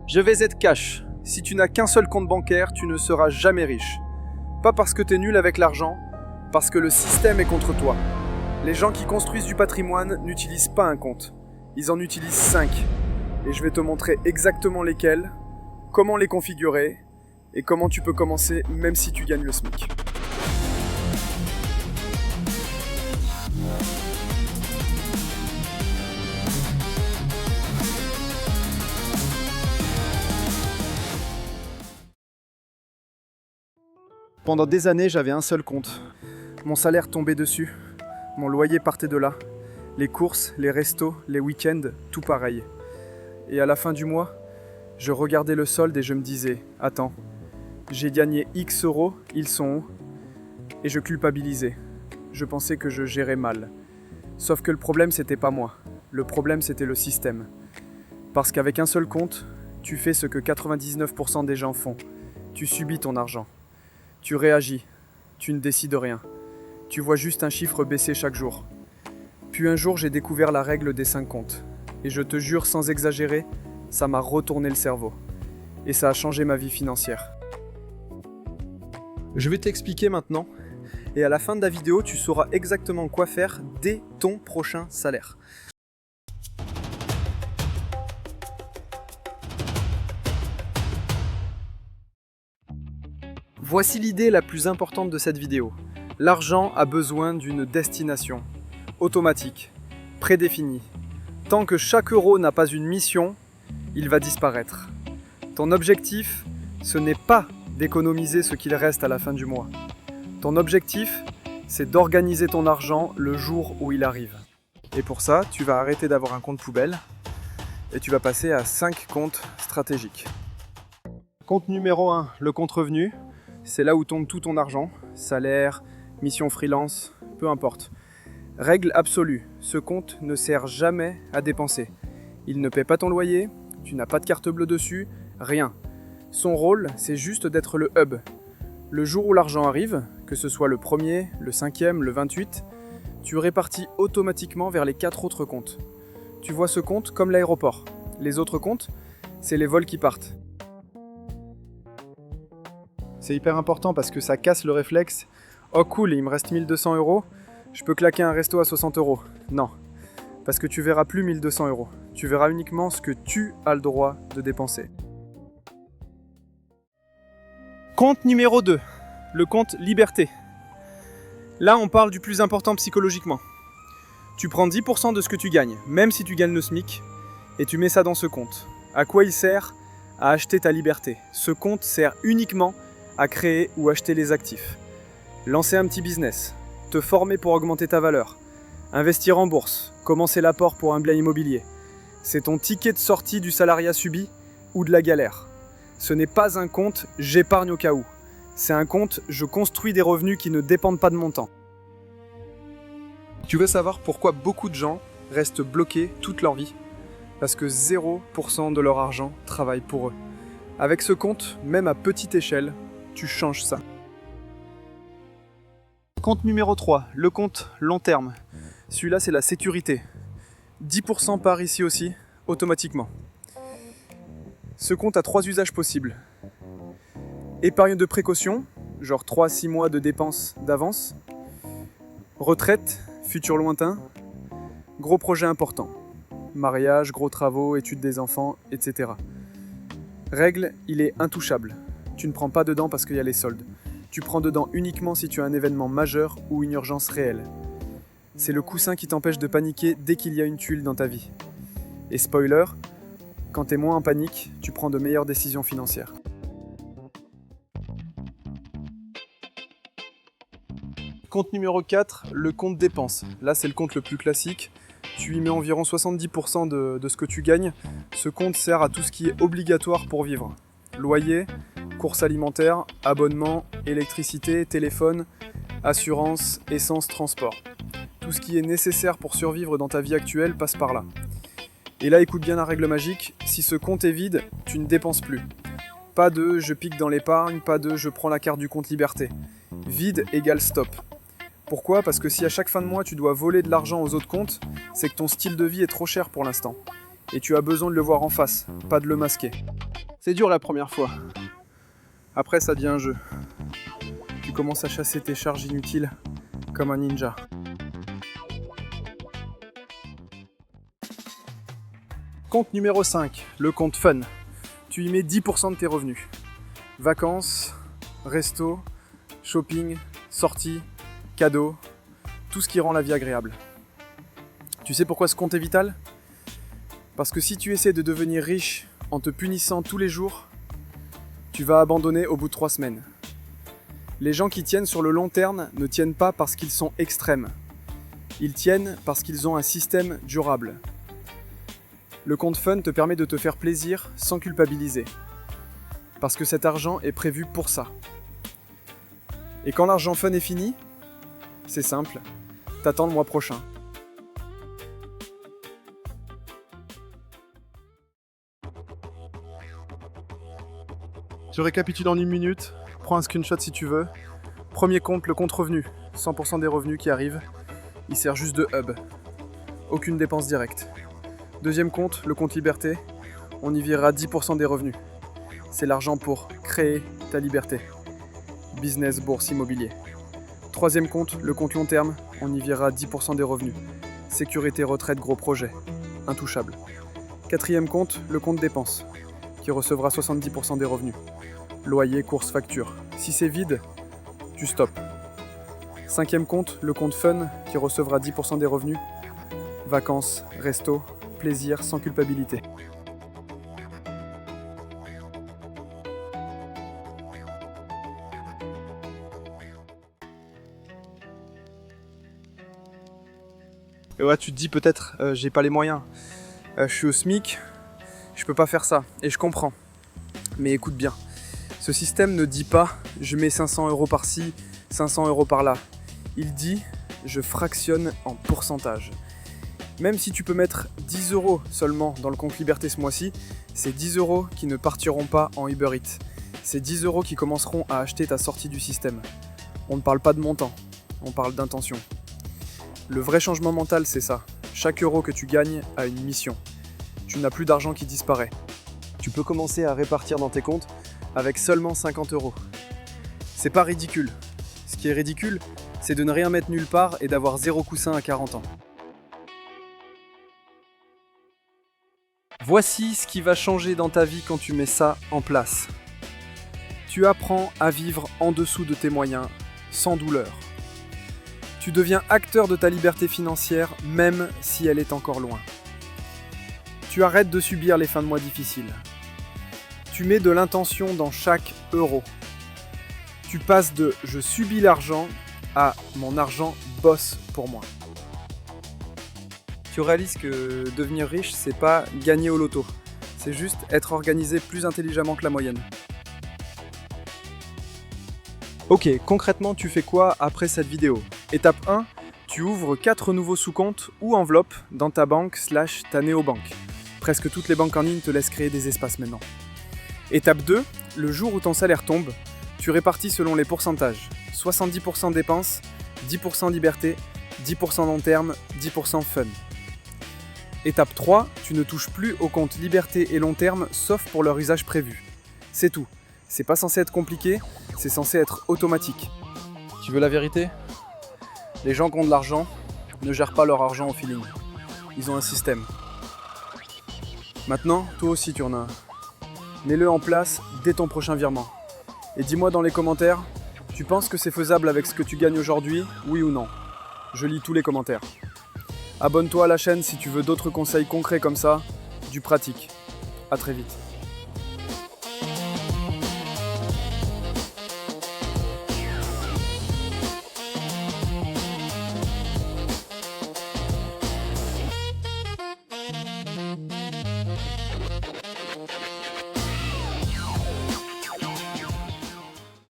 Je vais être cash. Si tu n'as qu'un seul compte bancaire, tu ne seras jamais riche. Pas parce que t'es nul avec l'argent, parce que le système est contre toi. Les gens qui construisent du patrimoine n'utilisent pas un compte. Ils en utilisent 5. Et je vais te montrer exactement lesquels, comment les configurer, et comment tu peux commencer même si tu gagnes le SMIC. Pendant des années, j'avais un seul compte. Mon salaire tombait dessus, mon loyer partait de là. Les courses, les restos, les week-ends, tout pareil. Et à la fin du mois, je regardais le solde et je me disais « Attends, j'ai gagné X euros, ils sont où ?» Et je culpabilisais. Je pensais que je gérais mal. Sauf que le problème, c'était pas moi. Le problème, c'était le système. Parce qu'avec un seul compte, tu fais ce que 99% des gens font. Tu subis ton argent. Tu réagis, tu ne décides rien. Tu vois juste un chiffre baisser chaque jour. Puis un jour, j'ai découvert la règle des 5 comptes. Et je te jure, sans exagérer, ça m'a retourné le cerveau. Et ça a changé ma vie financière. Je vais t'expliquer maintenant. Et à la fin de la vidéo, tu sauras exactement quoi faire dès ton prochain salaire. Voici l'idée la plus importante de cette vidéo. L'argent a besoin d'une destination, automatique, prédéfinie. Tant que chaque euro n'a pas une mission, il va disparaître. Ton objectif, ce n'est pas d'économiser ce qu'il reste à la fin du mois. Ton objectif, c'est d'organiser ton argent le jour où il arrive. Et pour ça, tu vas arrêter d'avoir un compte poubelle et tu vas passer à 5 comptes stratégiques. Compte numéro 1, le compte revenu. C'est là où tombe tout ton argent, salaire, mission freelance, peu importe. Règle absolue, ce compte ne sert jamais à dépenser. Il ne paie pas ton loyer, tu n'as pas de carte bleue dessus, rien. Son rôle, c'est juste d'être le hub. Le jour où l'argent arrive, que ce soit le 1er, le 5e, le 28, tu répartis automatiquement vers les 4 autres comptes. Tu vois ce compte comme l'aéroport. Les autres comptes, c'est les vols qui partent. C'est hyper important parce que ça casse le réflexe. Oh cool, il me reste 1200 euros, je peux claquer un resto à 60 euros. Non, parce que tu verras plus 1200 euros. Tu verras uniquement ce que tu as le droit de dépenser. Compte numéro 2, le compte liberté. Là, on parle du plus important psychologiquement. Tu prends 10% de ce que tu gagnes, même si tu gagnes le SMIC, et tu mets ça dans ce compte. À quoi il sert ? À acheter ta liberté. Ce compte sert uniquement à créer ou acheter les actifs. Lancer un petit business, te former pour augmenter ta valeur, investir en bourse, commencer l'apport pour un bien immobilier. C'est ton ticket de sortie du salariat subi ou de la galère. Ce n'est pas un compte « j'épargne au cas où ». C'est un compte « je construis des revenus qui ne dépendent pas de mon temps ». Tu veux savoir pourquoi beaucoup de gens restent bloqués toute leur vie ? Parce que 0% de leur argent travaille pour eux. Avec ce compte, même à petite échelle, tu changes ça. Compte numéro 3, le compte long terme. Celui-là, c'est la sécurité. 10% part ici aussi, automatiquement. Ce compte a 3 usages possibles. Épargne de précaution, genre 3 à 6 mois de dépenses d'avance. Retraite, futur lointain. Gros projet important. Mariage, gros travaux, études des enfants, etc. Règle, il est intouchable. Tu ne prends pas dedans parce qu'il y a les soldes. Tu prends dedans uniquement si tu as un événement majeur ou une urgence réelle. C'est le coussin qui t'empêche de paniquer dès qu'il y a une tuile dans ta vie. Et spoiler, quand t'es moins en panique, tu prends de meilleures décisions financières. Compte numéro 4, le compte dépenses. Là, c'est le compte le plus classique. Tu y mets environ 70% de ce que tu gagnes. Ce compte sert à tout ce qui est obligatoire pour vivre. Loyer, courses alimentaires, abonnement, électricité, téléphone, assurance, essence, transport. Tout ce qui est nécessaire pour survivre dans ta vie actuelle passe par là. Et là, écoute bien la règle magique, si ce compte est vide, tu ne dépenses plus. Pas de « je pique dans l'épargne », pas de « je prends la carte du compte liberté ». Vide égale stop. Pourquoi ? Parce que si à chaque fin de mois tu dois voler de l'argent aux autres comptes, c'est que ton style de vie est trop cher pour l'instant. Et tu as besoin de le voir en face, pas de le masquer. C'est dur la première fois. Après, ça devient un jeu. Tu commences à chasser tes charges inutiles comme un ninja. Compte numéro 5, le compte fun. Tu y mets 10% de tes revenus. Vacances, resto, shopping, sorties, cadeaux, tout ce qui rend la vie agréable. Tu sais pourquoi ce compte est vital ? Parce que si tu essaies de devenir riche en te punissant tous les jours, tu vas abandonner au bout de 3 semaines. Les gens qui tiennent sur le long terme ne tiennent pas parce qu'ils sont extrêmes. Ils tiennent parce qu'ils ont un système durable. Le compte fun te permet de te faire plaisir sans culpabiliser. Parce que cet argent est prévu pour ça. Et quand l'argent fun est fini, c'est simple, t'attends le mois prochain. Je récapitule en 1 minute, prends un screenshot si tu veux. Premier compte, le compte revenu, 100% des revenus qui arrivent, il sert juste de hub. Aucune dépense directe. Deuxième compte, le compte liberté, on y virera 10% des revenus. C'est l'argent pour créer ta liberté. Business, bourse, immobilier. Troisième compte, le compte long terme, on y virera 10% des revenus. Sécurité, retraite, gros projet. Intouchable. Quatrième compte, le compte dépenses, qui recevra 70% des revenus. Loyer, courses, factures. Si c'est vide, tu stoppes. Cinquième compte, le compte fun, qui recevra 10% des revenus. Vacances, resto, plaisir sans culpabilité. Et ouais, tu te dis peut-être, j'ai pas les moyens. Je suis au SMIC, je peux pas faire ça. Et je comprends. Mais écoute bien, ce système ne dit pas je mets 500 € par-ci, 500 € par-là. Il dit je fractionne en pourcentage. Même si tu peux mettre 10 € seulement dans le compte liberté ce mois-ci, c'est 10 € qui ne partiront pas en Uber Eats. C'est 10 € qui commenceront à acheter ta sortie du système. On ne parle pas de montant, on parle d'intention. Le vrai changement mental, c'est ça. Chaque euro que tu gagnes a une mission. Tu n'as plus d'argent qui disparaît. Tu peux commencer à répartir dans tes comptes avec seulement 50 €. C'est pas ridicule. Ce qui est ridicule, c'est de ne rien mettre nulle part et d'avoir 0 coussin à 40 ans. Voici ce qui va changer dans ta vie quand tu mets ça en place. Tu apprends à vivre en dessous de tes moyens, sans douleur. Tu deviens acteur de ta liberté financière, même si elle est encore loin. Tu arrêtes de subir les fins de mois difficiles. Tu mets de l'intention dans chaque euro. Tu passes de « je subis l'argent » à « mon argent bosse pour moi ». Tu réalises que devenir riche, c'est pas gagner au loto. C'est juste être organisé plus intelligemment que la moyenne. Ok, concrètement, tu fais quoi après cette vidéo ? Étape 1, tu ouvres 4 nouveaux sous-comptes ou enveloppes dans ta banque / ta néobanque. Presque toutes les banques en ligne te laissent créer des espaces maintenant. Étape 2, le jour où ton salaire tombe, tu répartis selon les pourcentages. 70% dépenses, 10% liberté, 10% long terme, 10% fun. Étape 3, tu ne touches plus aux comptes liberté et long terme sauf pour leur usage prévu. C'est tout. C'est pas censé être compliqué, c'est censé être automatique. Tu veux la vérité ? Les gens qui ont de l'argent ne gèrent pas leur argent au feeling. Ils ont un système. Maintenant, toi aussi tu en as un. Mets-le en place dès ton prochain virement. Et dis-moi dans les commentaires, tu penses que c'est faisable avec ce que tu gagnes aujourd'hui, oui ou non ? Je lis tous les commentaires. Abonne-toi à la chaîne si tu veux d'autres conseils concrets comme ça, du pratique. À très vite.